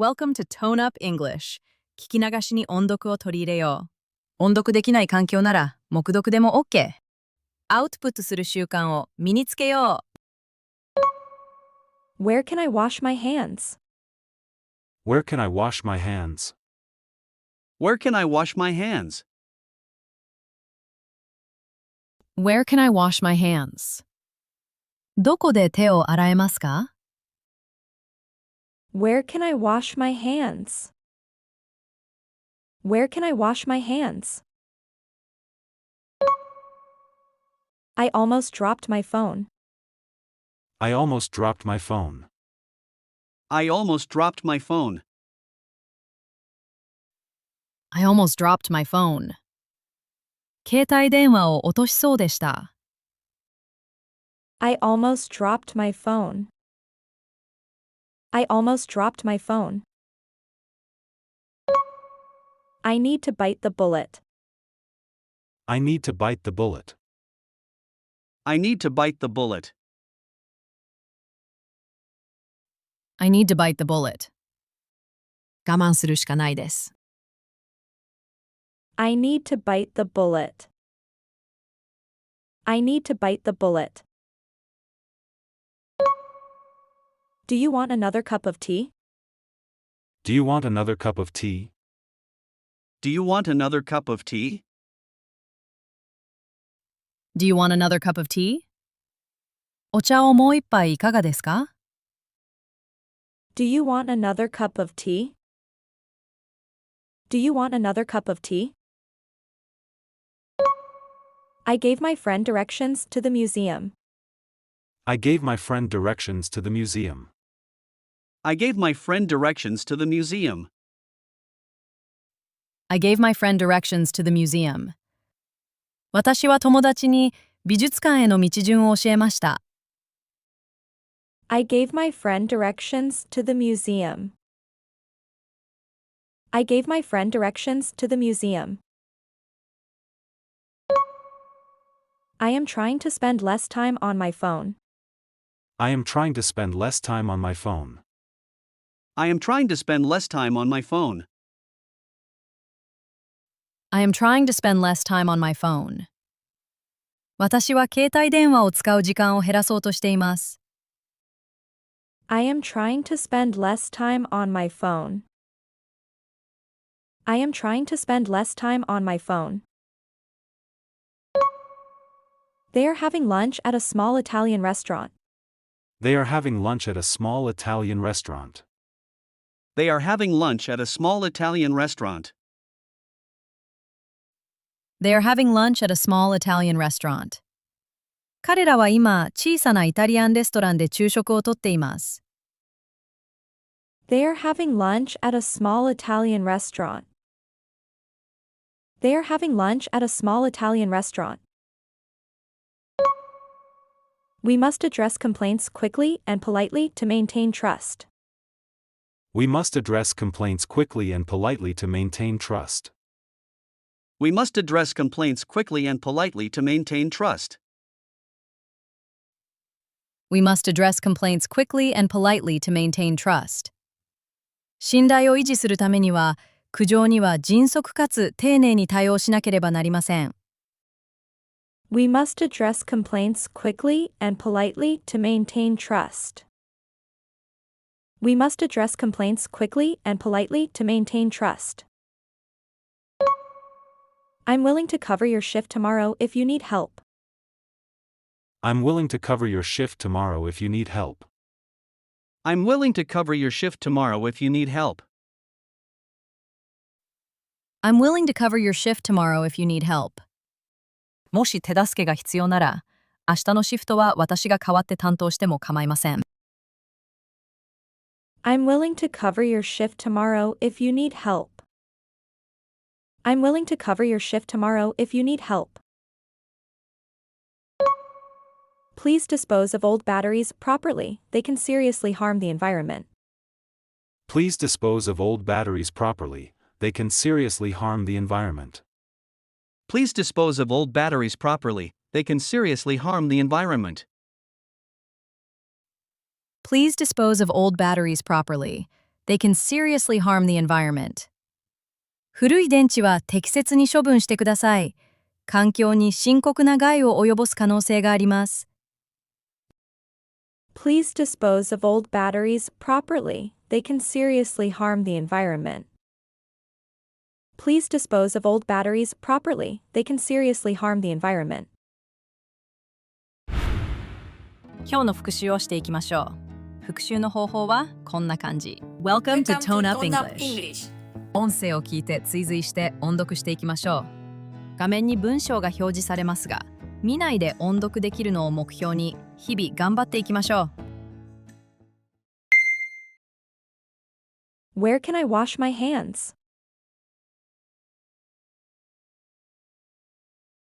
Welcome to Tone Up English. 聞き流しに音読を取り入れよう。音読できない環境なら、黙読でも OK。アウトプットする習慣を身につけよう。Where can I wash my hands? Where can I wash my hands? Where can I wash my hands? Where can I wash my hands? どこで手を洗えますか？ Where can I wash my hands? Where can I wash my hands? I almost dropped my phone. I almost dropped my phone. I almost dropped my phone. I almost dropped my phone. 携帯電話を落としそうでした。I almost dropped my phone. I almost dropped my phone. I need to bite the bullet. I need to bite the bullet. I need to bite the bullet. I need to bite the bullet. 我慢するしかないです。I need to bite the bullet. I need to bite the bullet. Do you want another cup of tea? Do you want another cup of tea? Do you want another cup of tea? Do you want another cup of tea? お茶をもう一杯いかがですか？ Do you want another cup of tea? Do you want another cup of tea? I gave my friend directions to the museum. I gave my friend directions to the museum. I gave my friend directions to the museum. I gave my friend directions to the museum. 私は友達に美術館への道順を教えました。I gave my friend directions to the museum. I gave my friend directions to the museum. I am trying to spend less time on my phone. I am trying to spend less time on my phone. I am trying to spend less time on my phone. I am trying to spend less time on my phone. 私は携帯電話を使う時間を減らそうとしています。I am trying to spend less time on my phone. I am trying to spend less time on my phone. They are having lunch at a small Italian restaurant. They are having lunch at a small Italian restaurant. They are having lunch at a small Italian restaurant. They are having lunch at a small Italian restaurant. 彼らは今、小さなイタリアンレストランで昼食をとっています。They are having lunch at a small Italian restaurant. They are having lunch at a small Italian restaurant. We must address complaints quickly and politely to maintain trust. We must address complaints quickly and politely to maintain trust. We must address complaints quickly and politely to maintain trust. We must address complaints quickly and politely to maintain trust. 信頼を維持するためには、苦情には迅速かつ丁寧に対応しなければなりません。We must address complaints quickly and politely to maintain trust. We must address complaints quickly and politely to maintain trust. I'm willing to cover your shift tomorrow if you need help. I'm willing to cover your shift tomorrow if you need help. I'm willing to cover your shift tomorrow if you need help. I'm willing to cover your shift tomorrow if you need help. もし手助けが必要なら、明日のシフトは私が代わって担当しても構いません。I'm willing to cover your shift tomorrow if you need help. I'm willing to cover your shift tomorrow if you need help. Please dispose of old batteries properly. They can seriously harm the environment. Please dispose of old batteries properly. They can seriously harm the environment. Please dispose of old batteries properly. They can seriously harm the environment. Please dispose of old batteries properly. They can seriously harm the environment. 古い電池は適切に処分してください。環境に深刻な害を及ぼす可能性があります。Please dispose of old batteries properly. They can seriously harm the environment. Please dispose of old batteries properly. They can seriously harm the environment. 今日の復習をしていきましょう。復習の方法はこんな感じ。Welcome to Tone Up English。音声を聞いて追随して音読していきましょう。画面に文章が表示されますが、見ないで音読できるのを目標に日々頑張っていきましょう。Where can I wash my hands?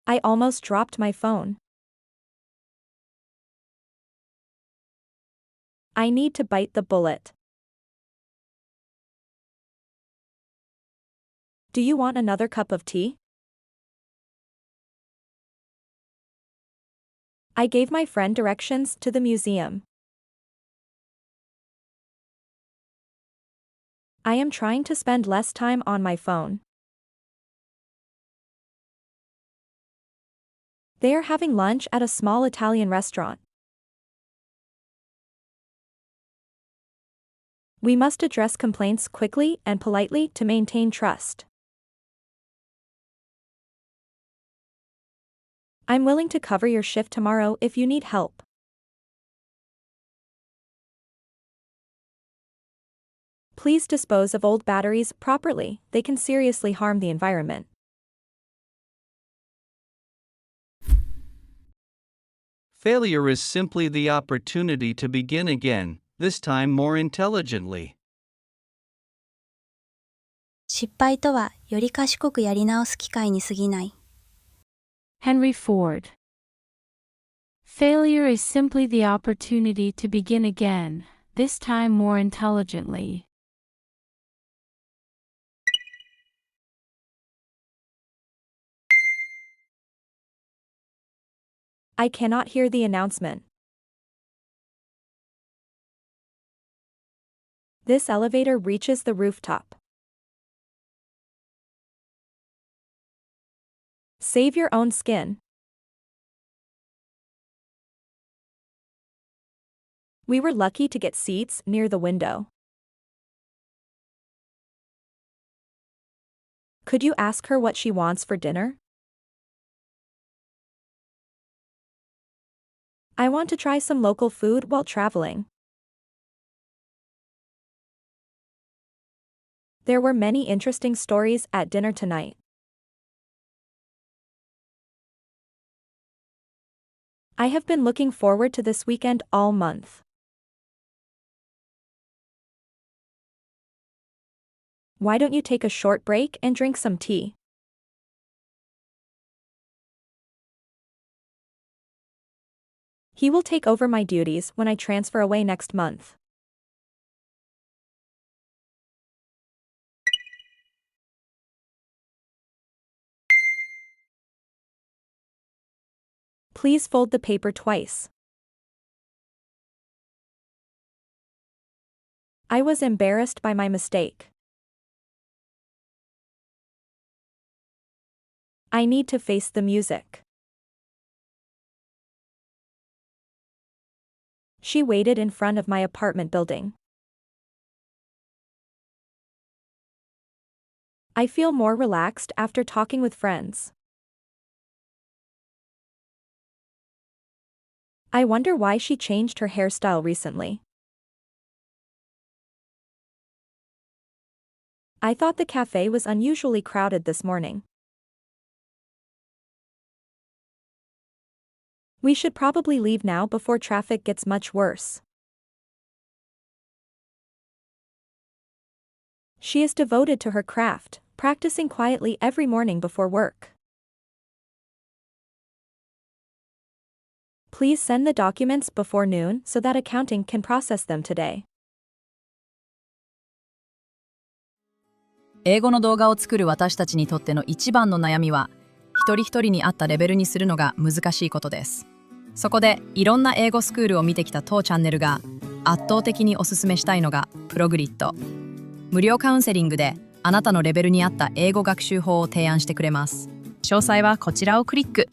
I almost dropped my phone. I need to bite the bullet. Do you want another cup of tea? I gave my friend directions to the museum. I am trying to spend less time on my phone. They are having lunch at a small Italian restaurant. We must address complaints quickly and politely to maintain trust. I'm willing to cover your shift tomorrow if you need help. Please dispose of old batteries properly. They can seriously harm the environment. Failure is simply the opportunity to begin again, this time more intelligently. 失敗とはより賢くやり直す機会に過ぎない。Henry Ford. Failure is simply the opportunity to begin again, this time more intelligently. I cannot hear the announcement. This elevator reaches the rooftop. Save your own skin. We were lucky to get seats near the window. Could you ask her what she wants for dinner? I want to try some local food while traveling. There were many interesting stories at dinner tonight. I have been looking forward to this weekend all month. Why don't you take a short break and drink some tea? He will take over my duties when I transfer away next month. Please fold the paper twice. I was embarrassed by my mistake. I need to face the music. She waited in front of my apartment building. I feel more relaxed after talking with friends. I wonder why she changed her hairstyle recently. I thought the cafe was unusually crowded this morning. We should probably leave now before traffic gets much worse. She is devoted to her craft, practicing quietly every morning before work. Please send the documents before noon so that accounting can process them today. 英語の動画を作る私たちにとっての一番の悩みは、一人一人に合ったレベルにするのが難しいことです。そこで、いろんな英語スクールを見てきた当チャンネルが、圧倒的におすすめしたいのが、PROGRIT。無料カウンセリングであなたのレベルに合った英語学習法を提案してくれます。詳細はこちらをクリック。